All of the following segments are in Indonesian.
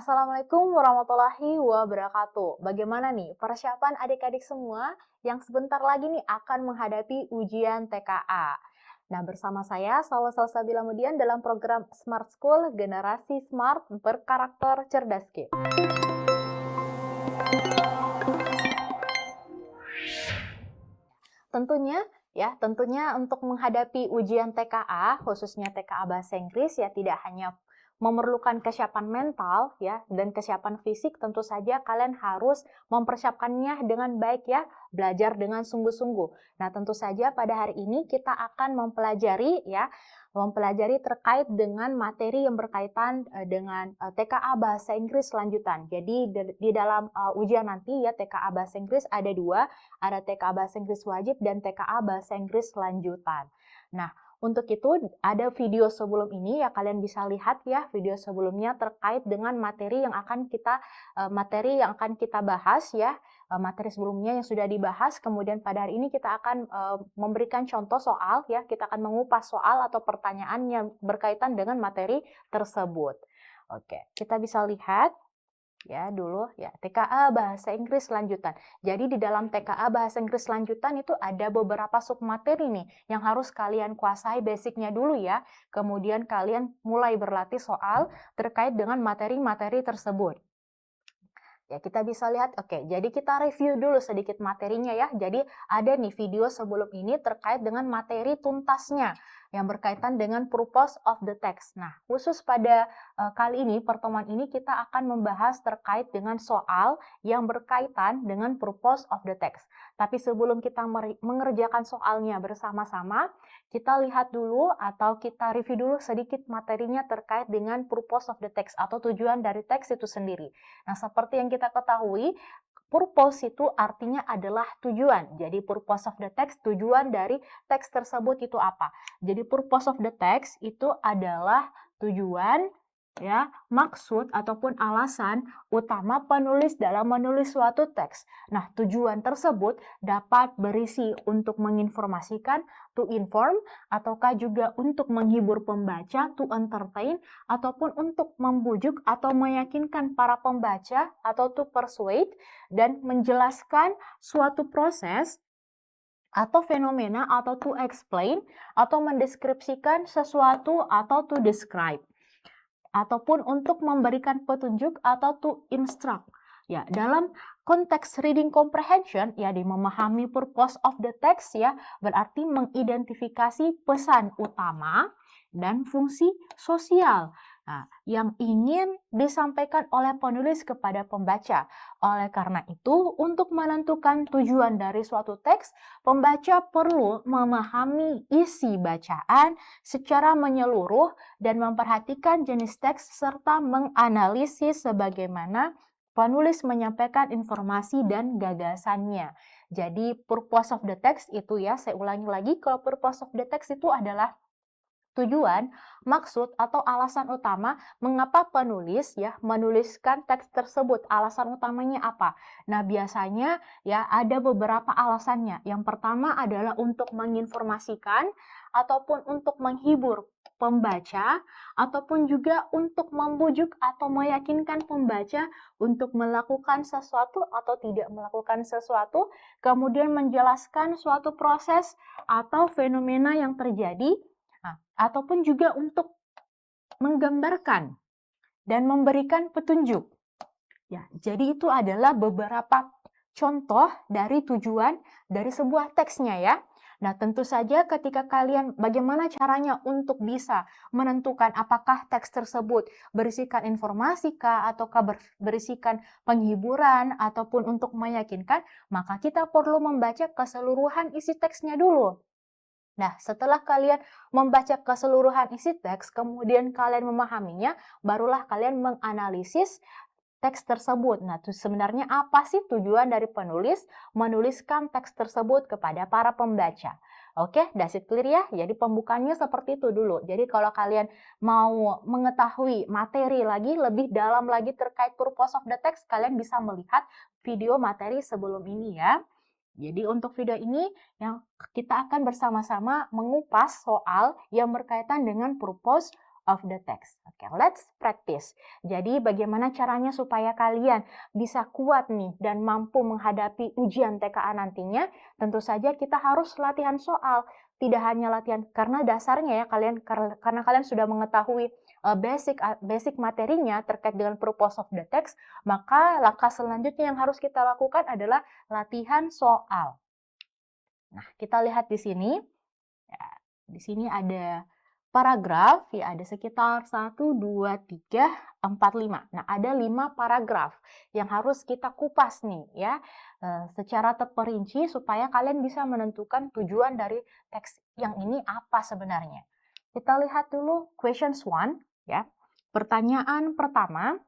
Assalamualaikum warahmatullahi wabarakatuh. Bagaimana nih persiapan adik-adik semua yang sebentar lagi nih akan menghadapi ujian TKA? Nah, bersama saya Salwa Salsabila Mudian dalam program Smart School Generasi Smart Berkarakter Cerdas Kids. Tentunya untuk menghadapi ujian TKA, khususnya TKA Bahasa Inggris ya tidak hanya memerlukan kesiapan mental ya dan kesiapan fisik, tentu saja kalian harus mempersiapkannya dengan baik ya, belajar dengan sungguh-sungguh. Nah, tentu saja pada hari ini kita akan mempelajari terkait dengan materi yang berkaitan dengan TKA Bahasa Inggris lanjutan. Jadi di dalam ujian nanti ya TKA Bahasa Inggris ada dua, ada TKA Bahasa Inggris wajib dan TKA Bahasa Inggris lanjutan. Nah, untuk itu ada video sebelum ini ya kalian bisa lihat ya video sebelumnya terkait dengan materi yang akan kita bahas ya, materi sebelumnya yang sudah dibahas. Kemudian pada hari ini kita akan memberikan contoh soal ya, kita akan mengupas soal atau pertanyaan yang berkaitan dengan materi tersebut. Oke, kita bisa lihat ya dulu ya TKA Bahasa Inggris lanjutan. Jadi di dalam TKA Bahasa Inggris lanjutan itu ada beberapa submateri nih yang harus kalian kuasai basicnya dulu ya. Kemudian kalian mulai berlatih soal terkait dengan materi-materi tersebut. Ya, kita bisa lihat, oke, jadi kita review dulu sedikit materinya ya. Jadi ada nih video sebelum ini terkait dengan materi tuntasnya yang berkaitan dengan purpose of the text. Nah, khusus pada kali ini, pertemuan ini kita akan membahas terkait dengan soal yang berkaitan dengan purpose of the text. Tapi sebelum kita mengerjakan soalnya bersama-sama, kita lihat dulu atau kita review dulu sedikit materinya terkait dengan purpose of the text atau tujuan dari teks itu sendiri. Nah, seperti yang kita ketahui, purpose itu artinya adalah tujuan. Jadi, purpose of the text, tujuan dari teks tersebut itu apa? Jadi, purpose of the text itu adalah tujuan, ya, maksud ataupun alasan utama penulis dalam menulis suatu teks. Nah, tujuan tersebut dapat berisi untuk menginformasikan, to inform, ataukah juga untuk menghibur pembaca, to entertain, ataupun untuk membujuk atau meyakinkan para pembaca, atau to persuade, dan menjelaskan suatu proses atau fenomena, atau to explain, atau mendeskripsikan sesuatu, atau to describe, ataupun untuk memberikan petunjuk atau to instruct. Ya, dalam konteks reading comprehension, ya, di memahami purpose of the text ya, berarti mengidentifikasi pesan utama dan fungsi sosial. Nah, yang ingin disampaikan oleh penulis kepada pembaca. Oleh karena itu, untuk menentukan tujuan dari suatu teks, pembaca perlu memahami isi bacaan secara menyeluruh dan memperhatikan jenis teks serta menganalisis sebagaimana penulis menyampaikan informasi dan gagasannya. Jadi, purpose of the text itu ya, saya ulangi lagi, kalau purpose of the text itu adalah tujuan, maksud, atau alasan utama mengapa penulis ya menuliskan teks tersebut. Alasan utamanya apa? Nah, biasanya ya ada beberapa alasannya. Yang pertama adalah untuk menginformasikan ataupun untuk menghibur pembaca, ataupun juga untuk membujuk atau meyakinkan pembaca untuk melakukan sesuatu atau tidak melakukan sesuatu, kemudian menjelaskan suatu proses atau fenomena yang terjadi. Nah, ataupun juga untuk menggambarkan dan memberikan petunjuk. Ya, jadi itu adalah beberapa contoh dari tujuan dari sebuah teksnya ya. Nah, tentu saja ketika kalian bagaimana caranya untuk bisa menentukan apakah teks tersebut berisikan informasi kah ataukah berisikan penghiburan ataupun untuk meyakinkan, maka kita perlu membaca keseluruhan isi teksnya dulu. Nah, setelah kalian membaca keseluruhan isi teks, kemudian kalian memahaminya, barulah kalian menganalisis teks tersebut. Nah, sebenarnya apa sih tujuan dari penulis menuliskan teks tersebut kepada para pembaca? Oke, that's it clear ya? Jadi pembukaannya seperti itu dulu. Jadi kalau kalian mau mengetahui materi lagi, lebih dalam lagi terkait purpose of the text, kalian bisa melihat video materi sebelum ini ya. Jadi untuk video ini yang kita akan bersama-sama mengupas soal yang berkaitan dengan purpose of the text. Oke, let's practice. Jadi bagaimana caranya supaya kalian bisa kuat nih dan mampu menghadapi ujian TKA nantinya? Tentu saja kita harus latihan soal. Tidak hanya latihan karena dasarnya ya karena kalian sudah mengetahui basic materinya terkait dengan purpose of the text, maka langkah selanjutnya yang harus kita lakukan adalah latihan soal. Nah, kita lihat di sini. Ya, di sini ada paragraf, ya ada sekitar 1, 2, 3, 4, 5. Nah, ada 5 paragraf yang harus kita kupas nih ya, secara terperinci supaya kalian bisa menentukan tujuan dari teks yang ini apa sebenarnya. Kita lihat dulu questions 1 ya. Pertanyaan pertama,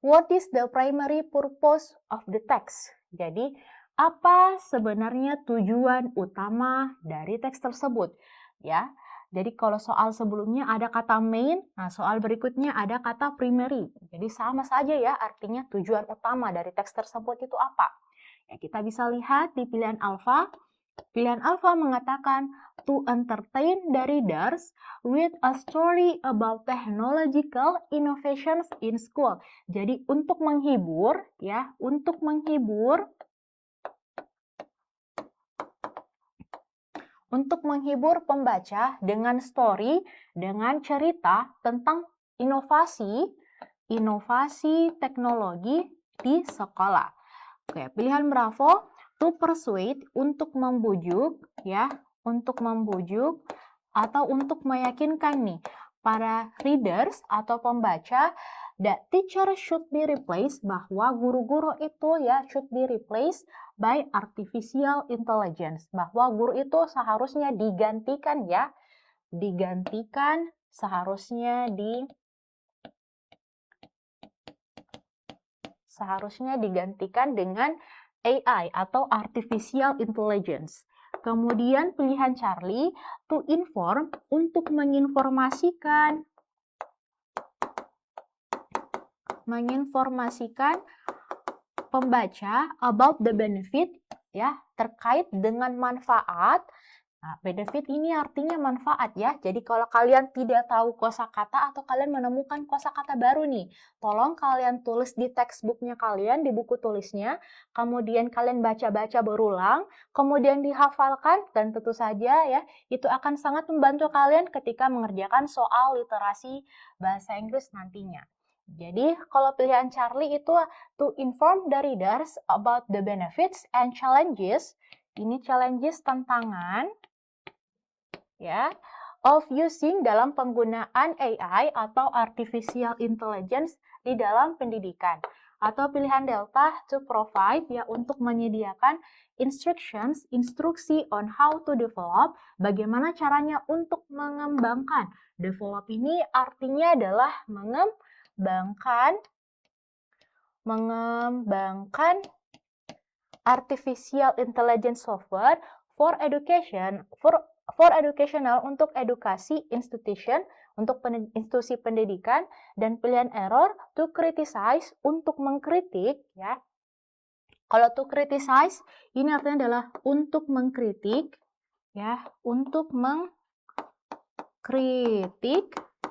what is the primary purpose of the text? Jadi, apa sebenarnya tujuan utama dari teks tersebut? Ya, jadi kalau soal sebelumnya ada kata main, nah soal berikutnya ada kata primary. Jadi sama saja ya, artinya tujuan utama dari teks tersebut itu apa? Ya, kita bisa lihat di pilihan alfa. Pilihan alfa mengatakan to entertain the readers with a story about technological innovations in school. Jadi untuk menghibur ya, untuk menghibur pembaca dengan story, dengan cerita tentang inovasi teknologi di sekolah. Oke, pilihan Bravo, to persuade, untuk membujuk ya, untuk membujuk atau untuk meyakinkan nih para readers atau pembaca that teacher should be replaced, bahwa guru-guru itu ya should be replaced by artificial intelligence, bahwa guru itu seharusnya digantikan ya, seharusnya digantikan dengan AI atau artificial intelligence. Kemudian pilihan Charlie, to inform, untuk menginformasikan pembaca about the benefit ya, terkait dengan manfaat. Nah, benefit ini artinya manfaat ya. Jadi kalau kalian tidak tahu kosakata atau kalian menemukan kosakata baru nih, tolong kalian tulis di textbooknya kalian, di buku tulisnya, kemudian kalian baca-baca berulang, kemudian dihafalkan, dan tentu saja ya, itu akan sangat membantu kalian ketika mengerjakan soal literasi bahasa Inggris nantinya. Jadi kalau pilihan Charlie itu to inform the readers about the benefits and challenges, ini challenges tantangan ya, of using dalam penggunaan AI atau artificial intelligence di dalam pendidikan. Atau pilihan delta, to provide, ya untuk menyediakan instruksi on how to develop, bagaimana caranya untuk mengembangkan. Develop ini artinya adalah mengembangkan artificial intelligence software for educational, untuk edukasi institution, untuk institusi pendidikan. Dan pilihan error, to criticize, untuk mengkritik ya. Kalau to criticize ini artinya adalah untuk mengkritik ya, untuk mengkritik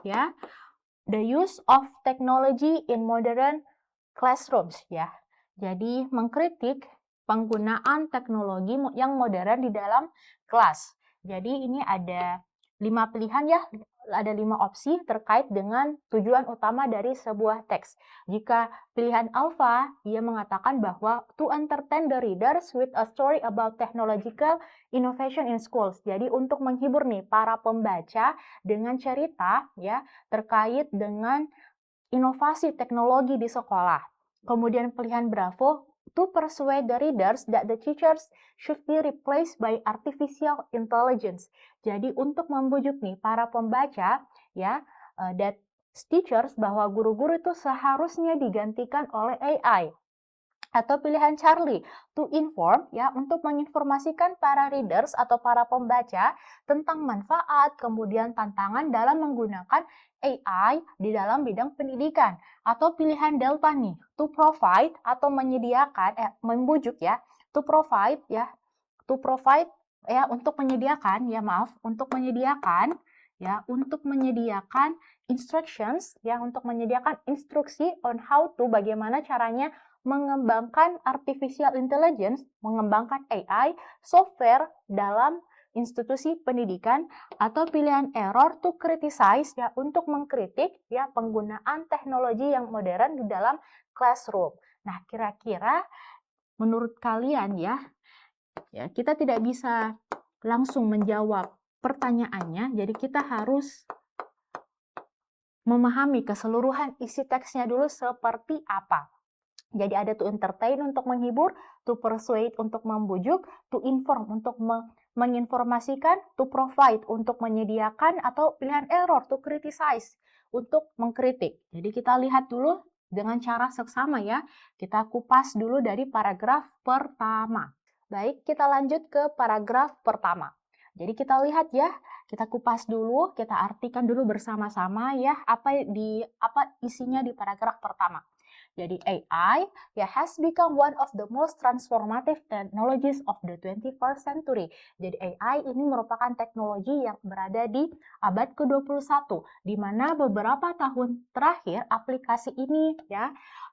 ya, the use of technology in modern classrooms ya. Jadi mengkritik penggunaan teknologi yang modern di dalam kelas. Jadi ini ada 5 pilihan ya, ada 5 opsi terkait dengan tujuan utama dari sebuah teks. Jika pilihan alfa, ia mengatakan bahwa to entertain the readers with a story about technological innovation in schools. Jadi untuk menghibur nih para pembaca dengan cerita ya terkait dengan inovasi teknologi di sekolah. Kemudian pilihan Bravo, to persuade the readers that the teachers should be replaced by artificial intelligence. Jadi untuk membujuk nih para pembaca ya, that teachers, bahwa guru-guru itu seharusnya digantikan oleh AI. Atau pilihan Charlie, to inform, ya untuk menginformasikan para readers atau para pembaca tentang manfaat, kemudian tantangan dalam menggunakan AI di dalam bidang pendidikan. Atau pilihan Delta nih, to provide atau menyediakan, membujuk ya, to provide ya, untuk menyediakan ya untuk menyediakan instructions, ya untuk menyediakan instruksi on how to, bagaimana caranya mengembangkan artificial intelligence, mengembangkan AI software dalam institusi pendidikan, atau pilihan error to criticize, ya untuk mengkritik ya penggunaan teknologi yang modern di dalam classroom. Nah, kira-kira menurut kalian ya kita tidak bisa langsung menjawab pertanyaannya, jadi kita harus memahami keseluruhan isi teksnya dulu seperti apa. Jadi ada to entertain untuk menghibur, to persuade untuk membujuk, to inform untuk menginformasikan, to provide untuk menyediakan, atau pilihan error to criticize untuk mengkritik. Jadi kita lihat dulu dengan cara seksama ya. Kita kupas dulu dari paragraf pertama. Baik, kita lanjut ke paragraf pertama. Jadi kita lihat ya, kita kupas dulu, kita artikan dulu bersama-sama ya apa isinya di paragraf pertama. Jadi AI has become one of the most transformative technologies of the 21st century. Jadi AI ini merupakan teknologi yang berada di abad ke-21, di mana beberapa tahun terakhir aplikasi ini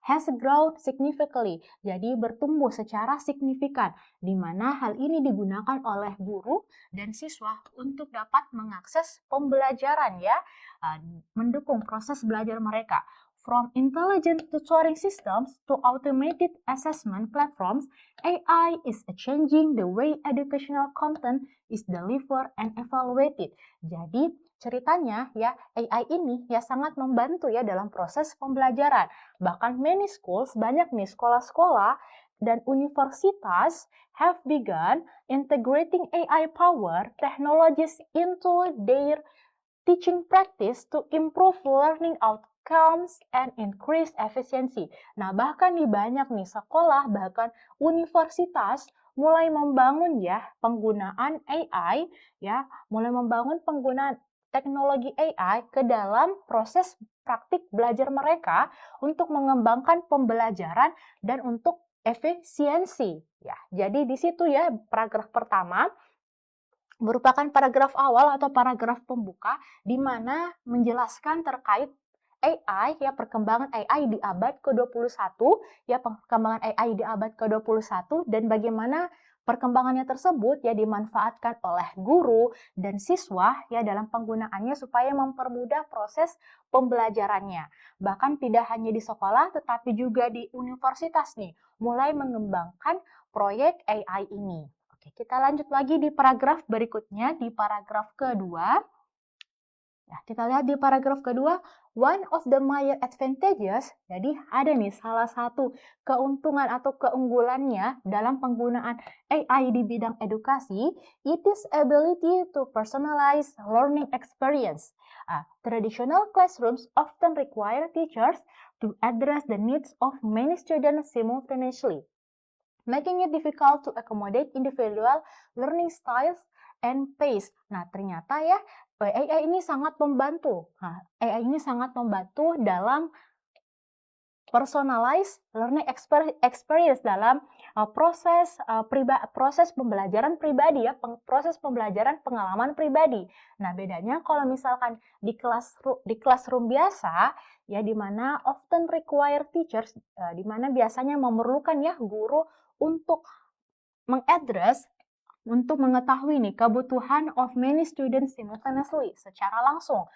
has grown significantly. Jadi bertumbuh secara signifikan, di mana hal ini digunakan oleh guru dan siswa untuk dapat mengakses pembelajaran mendukung proses belajar mereka. From intelligent tutoring systems to automated assessment platforms, AI is changing the way educational content is delivered and evaluated. Jadi ceritanya AI ini sangat membantu dalam proses pembelajaran. Bahkan many schools, banyak nih sekolah-sekolah dan universitas have begun integrating AI power technologies into their teaching practice to improve learning outcomes and increase efficiency. Nah, bahkan nih banyak nih sekolah, bahkan universitas mulai membangun penggunaan AI, mulai membangun penggunaan teknologi AI ke dalam proses praktik belajar mereka untuk mengembangkan pembelajaran dan untuk efisiensi. Jadi di situ paragraf pertama merupakan paragraf awal atau paragraf pembuka di mana menjelaskan terkait AI perkembangan AI di abad ke-21 perkembangan AI di abad ke-21 dan bagaimana perkembangannya tersebut dimanfaatkan oleh guru dan siswa dalam penggunaannya supaya mempermudah proses pembelajarannya. Bahkan tidak hanya di sekolah tetapi juga di universitas nih mulai mengembangkan proyek AI ini. Kita lanjut lagi di paragraf berikutnya, di paragraf kedua. Nah, kita lihat di paragraf kedua, one of the major advantages, jadi ada nih salah satu keuntungan atau keunggulannya dalam penggunaan AI di bidang edukasi, it is ability to personalize learning experience. Traditional classrooms often require teachers to address the needs of many students simultaneously, making it difficult to accommodate individual learning styles and pace. Nah, ternyata AI ini sangat membantu. AI ini sangat membantu dalam personalized learning experience dalam proses pembelajaran pribadi proses pembelajaran pengalaman pribadi. Nah, bedanya kalau misalkan di classroom biasa di mana often require teachers, di mana biasanya memerlukan guru untuk untuk mengetahui nih kebutuhan of many students simultaneously secara langsung,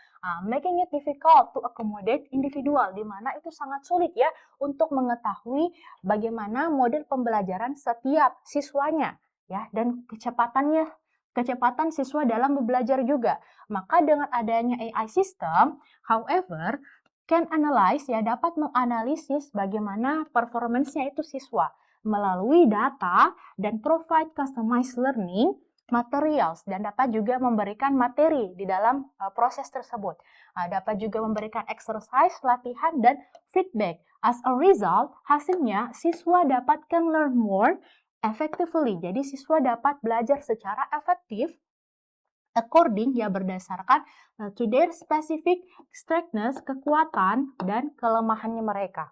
making it difficult to accommodate individual, di mana itu sangat sulit untuk mengetahui bagaimana model pembelajaran setiap siswanya dan kecepatan siswa dalam belajar juga. Maka dengan adanya AI system, however, can analyze dapat menganalisis bagaimana performance-nya itu siswa melalui data dan provide customized learning materials dan dapat juga memberikan materi di dalam proses tersebut. Dapat juga memberikan exercise, latihan, dan feedback. As a result, hasilnya siswa can learn more effectively. Jadi siswa dapat belajar secara efektif according berdasarkan to their specific strengths, kekuatan dan kelemahannya mereka.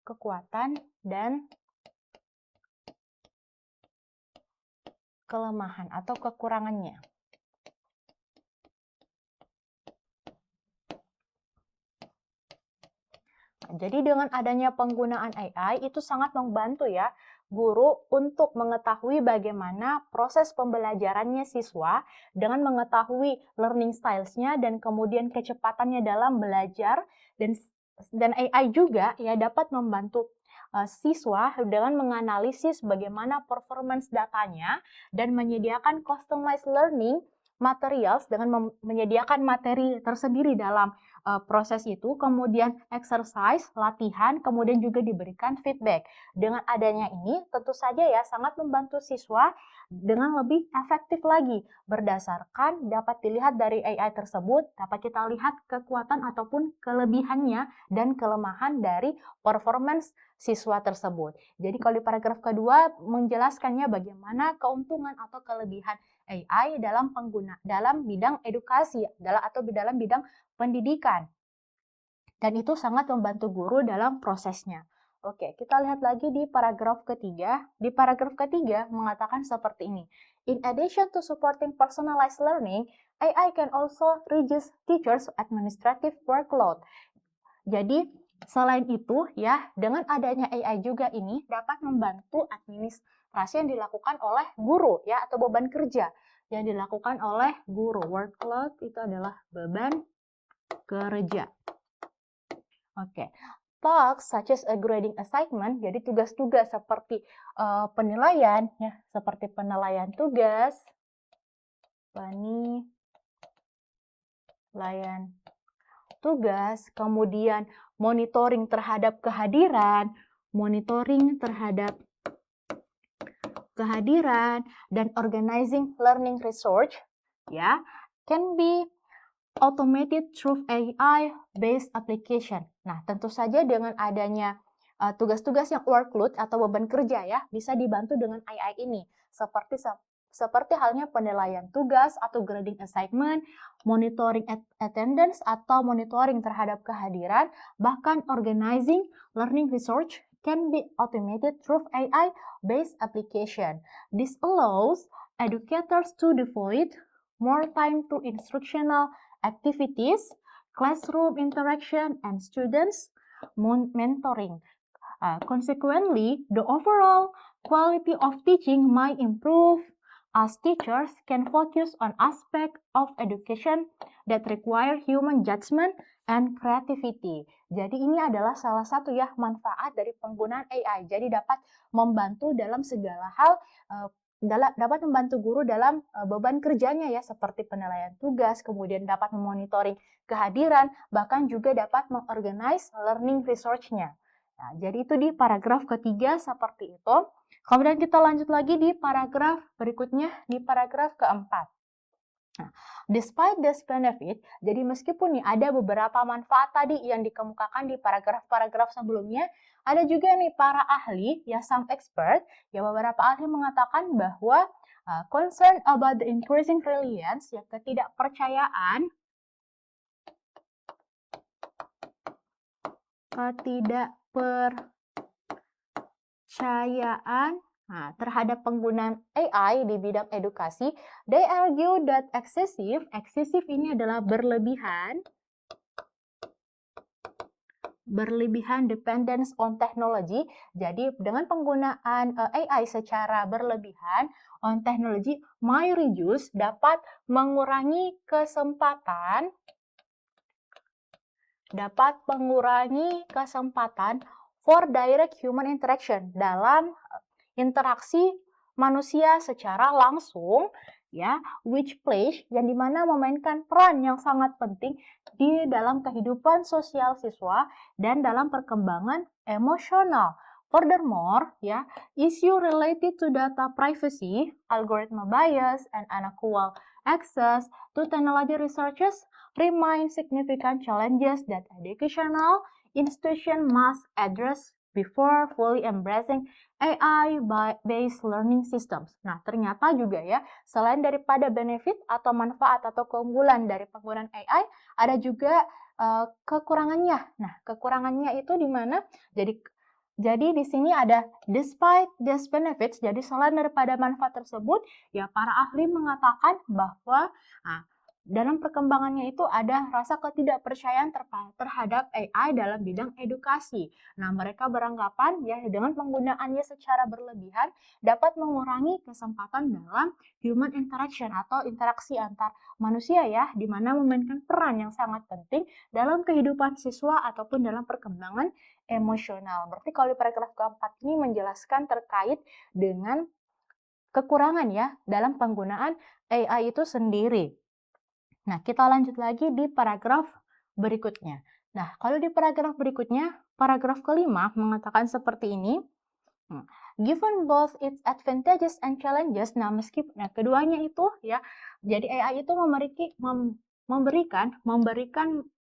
Kekuatan dan kelemahan atau kekurangannya. Jadi dengan adanya penggunaan AI itu sangat membantu ya guru untuk mengetahui bagaimana proses pembelajarannya siswa dengan mengetahui learning styles-nya dan kemudian kecepatannya dalam belajar dan AI juga ya dapat membantu siswa dengan menganalisis bagaimana performance datanya dan menyediakan customized learning materials dengan menyediakan materi tersendiri dalam proses itu, kemudian exercise, latihan, kemudian juga diberikan feedback. Dengan adanya ini, tentu saja ya sangat membantu siswa dengan lebih efektif lagi. Berdasarkan dapat dilihat dari AI tersebut, dapat kita lihat kekuatan ataupun kelebihannya dan kelemahan dari performance siswa tersebut. Jadi kalau di paragraf kedua menjelaskannya bagaimana keuntungan atau kelebihan AI dalam bidang edukasi atau dalam bidang pendidikan. Dan itu sangat membantu guru dalam prosesnya. Oke, kita lihat lagi di paragraf ketiga. Di paragraf ketiga mengatakan seperti ini. In addition to supporting personalized learning, AI can also reduce teachers' administrative workload. Jadi, selain itu ya, dengan adanya AI juga ini dapat membantu administrasi yang dilakukan oleh guru ya atau beban kerja yang dilakukan oleh guru. Workload itu adalah beban kerja. Oke. Tasks such as a grading assignment, jadi tugas-tugas seperti penilaian ya, seperti penilaian tugas, penilaian tugas, kemudian monitoring terhadap kehadiran, dan organizing learning research ya can be automated through AI-based application. Nah, tentu saja dengan adanya tugas-tugas yang workload atau beban kerja ya bisa dibantu dengan AI ini seperti halnya penilaian tugas atau grading assignment, monitoring attendance atau monitoring terhadap kehadiran, bahkan organizing learning research can be automated through AI-based application. This allows educators to devote more time to instructional activities, classroom interaction, and students mentoring. Consequently, the overall quality of teaching might improve as teachers can focus on aspects of education that require human judgment and creativity. Jadi ini adalah salah satu ya manfaat dari penggunaan AI. Jadi dapat membantu dalam segala hal, dapat membantu guru dalam beban kerjanya ya seperti penilaian tugas, kemudian dapat memonitoring kehadiran, bahkan juga dapat mengorganize learning research-nya. Nah, jadi itu di paragraf ketiga seperti itu. Kemudian kita lanjut lagi di paragraf berikutnya, di paragraf keempat. Nah, despite this benefit, jadi meskipun nih ada beberapa manfaat tadi yang dikemukakan di paragraf-paragraf sebelumnya, ada juga nih para ahli, ya some expert, ya beberapa ahli mengatakan bahwa concern about the increasing reliance, ya ketidakpercayaan terhadap penggunaan AI di bidang edukasi, they argue that excessive ini adalah berlebihan dependence on technology. Jadi dengan penggunaan AI secara berlebihan on technology may reduce, dapat mengurangi kesempatan for direct human interaction, dalam interaksi manusia secara langsung ya, which plays yang dimana memainkan peran yang sangat penting di dalam kehidupan sosial siswa dan dalam perkembangan emosional. Furthermore, ya, issue related to data privacy, algorithm bias, and unequal access to technology researchers remain significant challenges that educational institutions must address before fully embracing AI-based learning systems. Nah, ternyata juga ya, selain daripada benefit atau manfaat atau keunggulan dari penggunaan AI, ada juga kekurangannya. Nah, kekurangannya itu di mana? Jadi Jadi di sini ada despite these benefits, jadi selain daripada manfaat tersebut, ya para ahli mengatakan bahwa dalam perkembangannya itu ada rasa ketidakpercayaan terhadap AI dalam bidang edukasi. Nah, mereka beranggapan ya dengan penggunaannya secara berlebihan dapat mengurangi kesempatan dalam human interaction atau interaksi antar manusia ya, di mana memainkan peran yang sangat penting dalam kehidupan siswa ataupun dalam perkembangan emosional. Berarti kalau di paragraf keempat ini menjelaskan terkait dengan kekurangan ya dalam penggunaan AI itu sendiri. Nah, kita lanjut lagi di paragraf berikutnya. Nah, kalau di paragraf berikutnya, paragraf kelima mengatakan seperti ini. Given both its advantages and challenges, nah meskipun keduanya itu ya, jadi AI itu memberikan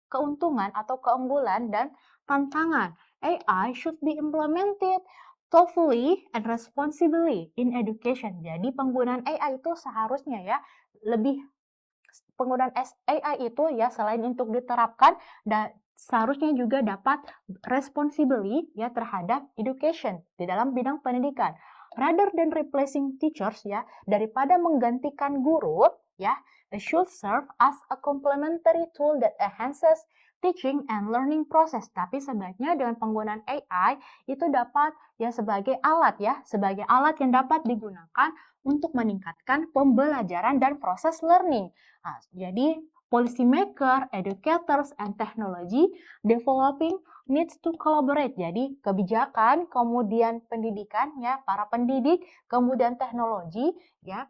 keuntungan atau keunggulan dan tantangan. AI should be implemented thoughtfully and responsibly in education. Jadi penggunaan AI itu seharusnya ya lebih penggunaan AI itu ya selain untuk diterapkan dan seharusnya juga dapat responsibly ya terhadap education di dalam bidang pendidikan. Rather than replacing teachers ya, daripada menggantikan guru ya, it should serve as a complementary tool that enhances teaching and learning process. Tapi sebaiknya dengan penggunaan AI itu dapat ya sebagai alat yang dapat digunakan untuk meningkatkan pembelajaran dan proses learning. Nah, jadi policymaker, educators, and technology developing needs to collaborate. Jadi kebijakan, kemudian pendidikan ya, para pendidik, kemudian teknologi ya,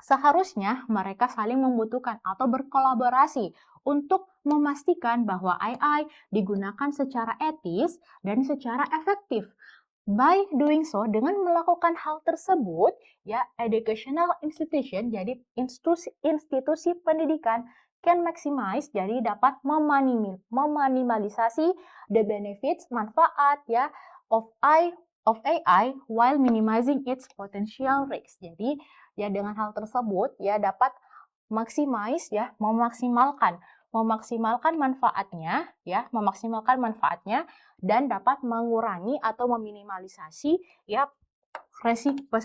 seharusnya mereka saling membutuhkan atau berkolaborasi untuk memastikan bahwa AI digunakan secara etis dan secara efektif. By doing so, dengan melakukan hal tersebut, ya educational institution, jadi institusi pendidikan can maximize, jadi dapat meminimalisasi the benefits, manfaat ya of AI while minimizing its potential risks. Jadi ya dengan hal tersebut ya dapat maximize ya memaksimalkan manfaatnya dan dapat mengurangi atau meminimalisasi ya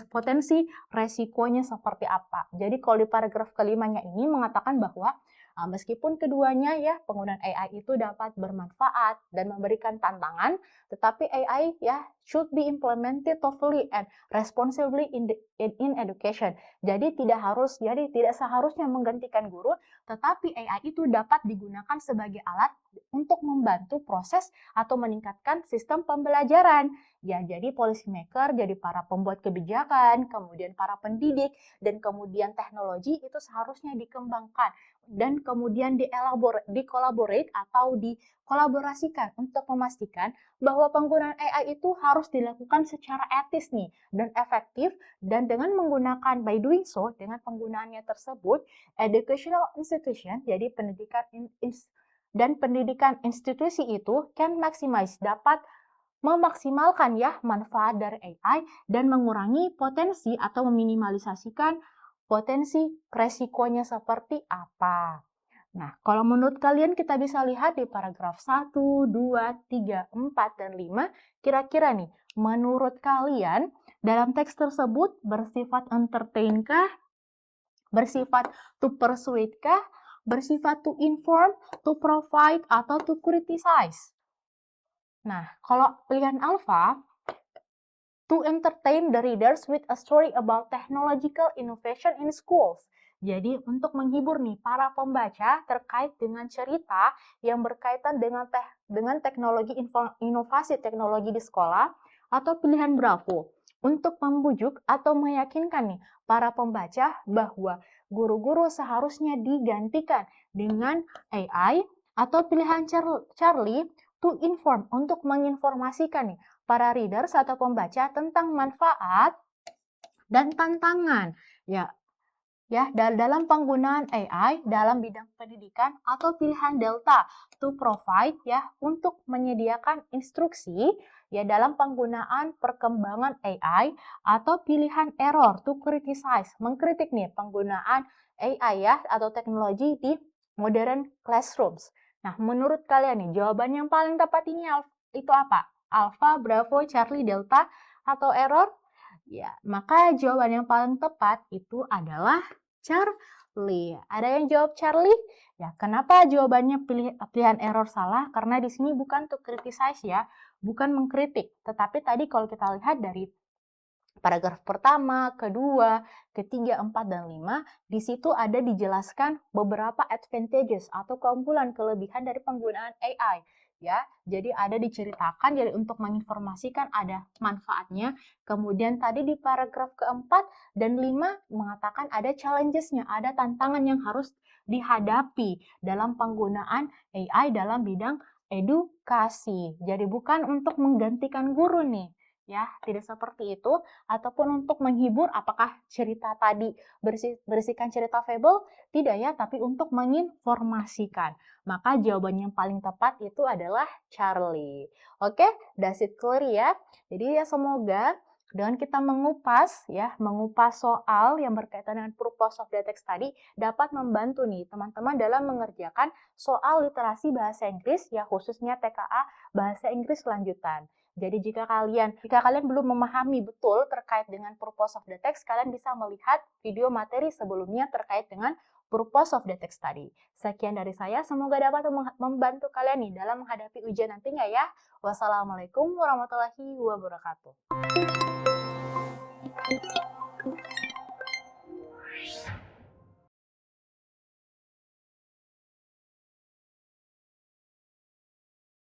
potensi resikonya seperti apa. Jadi kalau di paragraf kelimanya ini mengatakan bahwa meskipun keduanya ya penggunaan AI itu dapat bermanfaat dan memberikan tantangan, tetapi AI ya should be implemented thoughtfully and responsibly in education. Jadi tidak seharusnya menggantikan guru, tetapi AI itu dapat digunakan sebagai alat untuk membantu proses atau meningkatkan sistem pembelajaran. Ya, jadi policymaker, jadi para pembuat kebijakan, kemudian para pendidik, dan kemudian teknologi itu seharusnya dikembangkan dan kemudian dikolaborate atau dikolaborasikan untuk memastikan bahwa penggunaan AI itu harus dilakukan secara etis nih dan efektif, dan dengan menggunakan by doing so, dengan penggunaannya tersebut, educational institution, jadi pendidikan institusi itu can maximize, dapat memaksimalkan ya manfaat dari AI dan mengurangi potensi atau meminimalisasikan potensi resikonya seperti apa. Nah, kalau menurut kalian kita bisa lihat di paragraf 1, 2, 3, 4, dan 5, kira-kira nih, menurut kalian dalam teks tersebut bersifat entertain kah? Bersifat to persuade kah? Bersifat to inform, to provide, atau to criticize? Nah, kalau pilihan alfa, to entertain the readers with a story about technological innovation in schools. Jadi untuk menghibur nih para pembaca terkait dengan cerita yang berkaitan dengan teknologi inovasi teknologi di sekolah, atau pilihan Bravo untuk membujuk atau meyakinkan nih para pembaca bahwa guru-guru seharusnya digantikan dengan AI, atau pilihan Charlie to inform untuk menginformasikan nih para readers atau pembaca tentang manfaat dan tantangan ya dalam penggunaan AI dalam bidang pendidikan, atau pilihan Delta to provide ya untuk menyediakan instruksi ya dalam penggunaan perkembangan AI, atau pilihan error to criticize, mengkritik nih penggunaan AI ya atau teknologi di modern classrooms. Nah, menurut kalian nih jawaban yang paling tepat ini itu apa? Alpha, Bravo, Charlie, Delta, atau error? Ya, maka jawaban yang paling tepat itu adalah Charlie. Ada yang jawab Charlie? Ya, kenapa jawabannya pilihan error salah? Karena di sini bukan to criticize ya, bukan mengkritik. Tetapi tadi kalau kita lihat dari paragraf pertama, kedua, ketiga, 4, dan 5, di situ ada dijelaskan beberapa advantages atau keunggulan kelebihan dari penggunaan AI. Ya, jadi ada diceritakan, jadi untuk menginformasikan ada manfaatnya. Kemudian tadi di paragraf keempat dan 5 mengatakan ada challenges-nya, ada tantangan yang harus dihadapi dalam penggunaan AI dalam bidang edukasi. Jadi bukan untuk menggantikan guru nih, ya, tidak seperti itu, ataupun untuk menghibur. Apakah cerita tadi berisikan cerita fable? Tidak ya, tapi untuk menginformasikan. Maka jawaban yang paling tepat itu adalah Charlie. Oke, that's it clear ya. Jadi ya semoga dengan kita mengupas soal yang berkaitan dengan purpose of the text tadi dapat membantu nih teman-teman dalam mengerjakan soal literasi bahasa Inggris ya, khususnya TKA bahasa Inggris lanjutan. Jadi jika kalian belum memahami betul terkait dengan purpose of the text, kalian bisa melihat video materi sebelumnya terkait dengan purpose of the text tadi. Sekian dari saya, semoga dapat membantu kalian nih dalam menghadapi ujian nantinya ya. Wassalamualaikum warahmatullahi wabarakatuh.